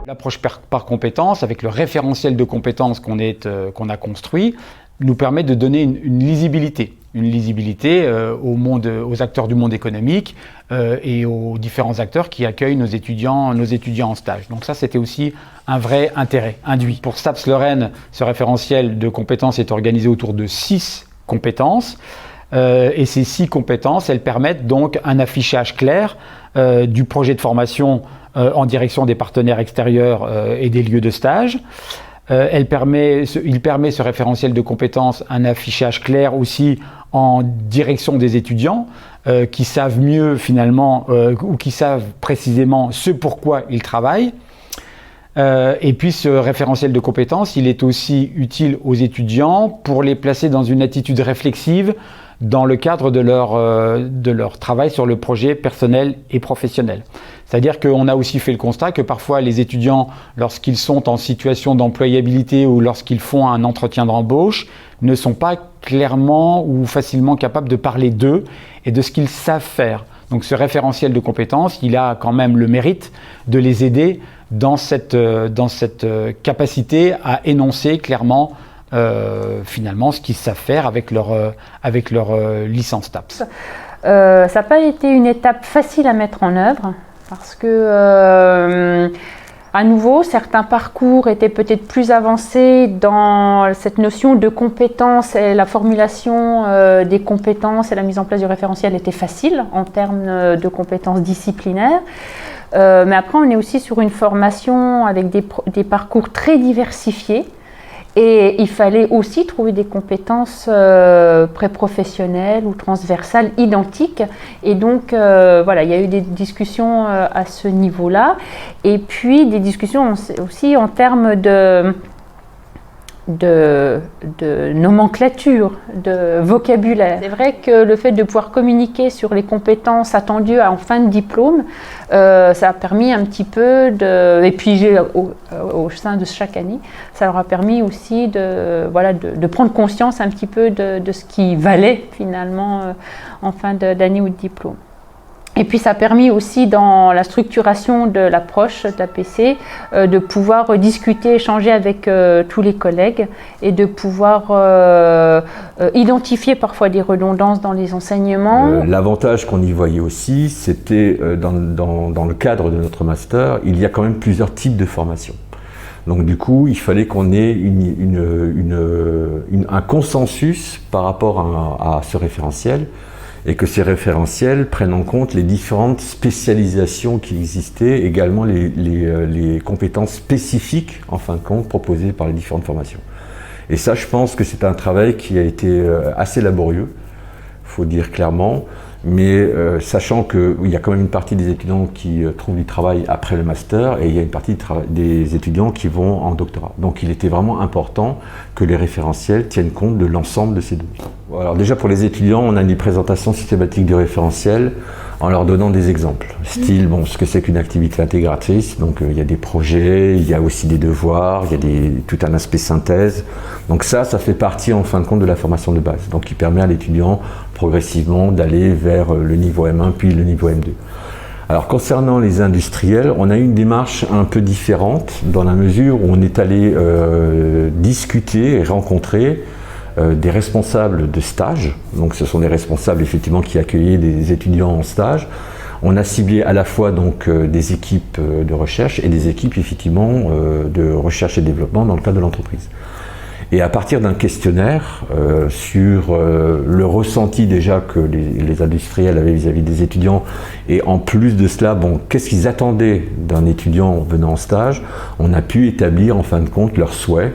L'approche par compétences, avec le référentiel de compétences qu'on a construit, nous permet de donner une lisibilité aux acteurs du monde économique et aux différents acteurs qui accueillent nos étudiants en stage. Donc ça, c'était aussi un vrai intérêt induit. Pour STAPS Lorraine, ce référentiel de compétences est organisé autour de 6 compétences. Et ces 6 compétences, elles permettent donc un affichage clair du projet de formation en direction des partenaires extérieurs et des lieux de stage. Il permet, ce référentiel de compétences, un affichage clair aussi en direction des étudiants qui savent mieux finalement ou qui savent précisément ce pourquoi ils travaillent. Et puis ce référentiel de compétences, il est aussi utile aux étudiants pour les placer dans une attitude réflexive dans le cadre de leur travail sur le projet personnel et professionnel. C'est-à-dire qu'on a aussi fait le constat que parfois les étudiants, lorsqu'ils sont en situation d'employabilité ou lorsqu'ils font un entretien d'embauche, ne sont pas clairement ou facilement capables de parler d'eux et de ce qu'ils savent faire. Donc ce référentiel de compétences, il a quand même le mérite de les aider dans cette capacité à énoncer clairement finalement ce qu'ils savent faire avec leur licence STAPS. Ça n'a pas été une étape facile à mettre en œuvre parce que à nouveau, certains parcours étaient peut-être plus avancés dans cette notion de compétences et la formulation des compétences et la mise en place du référentiel était facile en termes de compétences disciplinaires. Mais après, on est aussi sur une formation avec des parcours très diversifiés. Et il fallait aussi trouver des compétences pré-professionnelles ou transversales identiques. Et donc, voilà, il y a eu des discussions à ce niveau-là. Et puis, des discussions aussi en termes de nomenclature, de vocabulaire. C'est vrai que le fait de pouvoir communiquer sur les compétences attendues en fin de diplôme, ça a permis un petit peu et puis au sein de chaque année, ça leur a permis aussi de prendre conscience un petit peu de ce qui valait finalement en fin d'année ou de diplôme. Et puis ça a permis aussi dans la structuration de l'approche de l'APC de pouvoir discuter, échanger avec tous les collègues et de pouvoir identifier parfois des redondances dans les enseignements. L'avantage qu'on y voyait aussi, c'était dans le cadre de notre master, il y a quand même plusieurs types de formations. Donc du coup, il fallait qu'on ait un consensus par rapport à ce référentiel, et que ces référentiels prennent en compte les différentes spécialisations qui existaient, également les compétences spécifiques, en fin de compte, proposées par les différentes formations. Et ça, je pense que c'est un travail qui a été assez laborieux, il faut dire clairement, mais sachant qu'il y a quand même une partie des étudiants qui trouvent du travail après le master, et il y a une partie des étudiants qui vont en doctorat. Donc il était vraiment important que les référentiels tiennent compte de l'ensemble de ces données. Alors déjà pour les étudiants, on a une présentation systématique du référentiel en leur donnant des exemples. Style, ce que c'est qu'une activité intégratrice, donc il y a des projets, il y a aussi des devoirs, il y a tout un aspect synthèse. Donc ça fait partie en fin de compte de la formation de base, donc qui permet à l'étudiant progressivement d'aller vers le niveau M1 puis le niveau M2. Alors concernant les industriels, on a eu une démarche un peu différente dans la mesure où on est allé discuter et rencontrer des responsables de stage. Donc ce sont des responsables effectivement qui accueillaient des étudiants en stage. On a ciblé à la fois donc des équipes de recherche et des équipes effectivement de recherche et développement dans le cadre de l'entreprise. Et à partir d'un questionnaire sur le ressenti déjà que les industriels avaient vis-à-vis des étudiants, et en plus de cela, qu'est-ce qu'ils attendaient d'un étudiant venant en stage, on a pu établir en fin de compte leurs souhaits,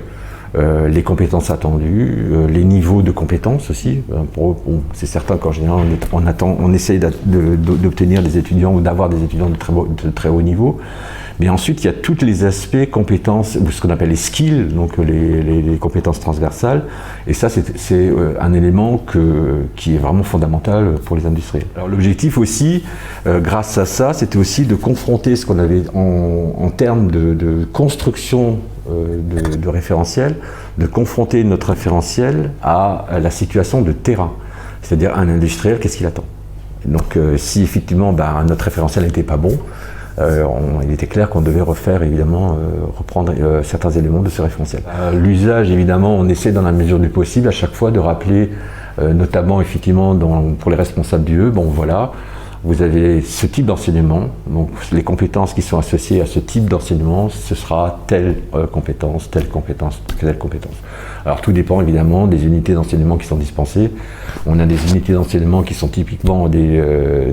les compétences attendues, les niveaux de compétences aussi. Pour eux, c'est certain qu'en général, on essaye d'obtenir des étudiants ou d'avoir des étudiants de très haut niveau. Mais ensuite, il y a tous les aspects compétences, ou ce qu'on appelle les skills, donc les compétences transversales. Et ça, c'est un élément qui est vraiment fondamental pour les industriels. Alors l'objectif aussi, grâce à ça, c'était aussi de confronter ce qu'on avait en termes de construction de référentiel, de confronter notre référentiel à la situation de terrain. C'est-à-dire un industriel, qu'est-ce qu'il attend? Donc si effectivement notre référentiel n'était pas bon, il était clair qu'on devait refaire, évidemment, reprendre certains éléments de ce référentiel. L'usage, évidemment, on essaie dans la mesure du possible à chaque fois de rappeler, notamment effectivement pour les responsables d'UE, bon voilà, vous avez ce type d'enseignement, donc les compétences qui sont associées à ce type d'enseignement, ce sera telle compétence, telle compétence, telle compétence. Alors tout dépend évidemment des unités d'enseignement qui sont dispensées. On a des unités d'enseignement qui sont typiquement des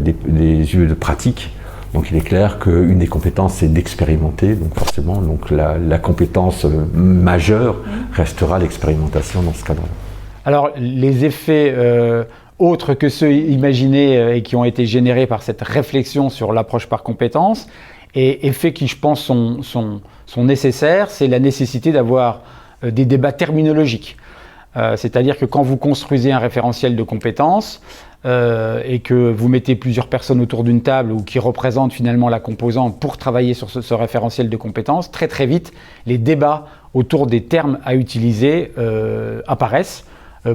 UE de pratique. Donc il est clair qu'une des compétences c'est d'expérimenter, donc forcément donc la compétence majeure restera l'expérimentation dans ce cadre-là. Alors les effets autres que ceux imaginés et qui ont été générés par cette réflexion sur l'approche par compétences, et effets qui je pense sont nécessaires, c'est la nécessité d'avoir des débats terminologiques. C'est-à-dire que quand vous construisez un référentiel de compétences et que vous mettez plusieurs personnes autour d'une table ou qui représentent finalement la composante pour travailler sur ce référentiel de compétences, très très vite, les débats autour des termes à utiliser apparaissent.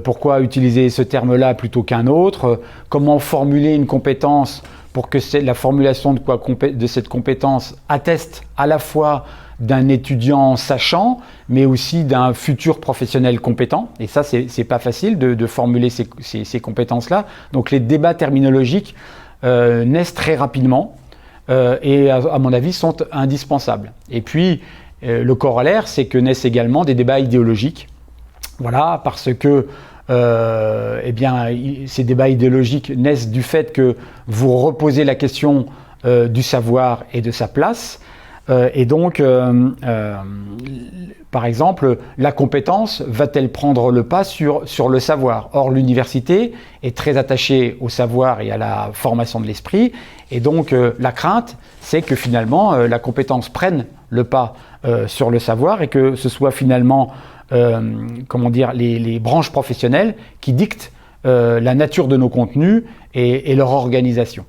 Pourquoi utiliser ce terme-là plutôt qu'un autre? Comment formuler une compétence pour que la formulation de cette compétence atteste à la fois d'un étudiant sachant, mais aussi d'un futur professionnel compétent. Et ça, c'est pas facile de formuler ces compétences-là. Donc les débats terminologiques naissent très rapidement et à mon avis sont indispensables. Et puis le corollaire, c'est que naissent également des débats idéologiques. Voilà, parce que ces débats idéologiques naissent du fait que vous reposez la question du savoir et de sa place. Et donc, par exemple, la compétence va-t-elle prendre le pas sur le savoir? Or, l'université est très attachée au savoir et à la formation de l'esprit. Et donc, la crainte, c'est que finalement, la compétence prenne le pas sur le savoir et que ce soit finalement les branches professionnelles qui dictent la nature de nos contenus et leur organisation.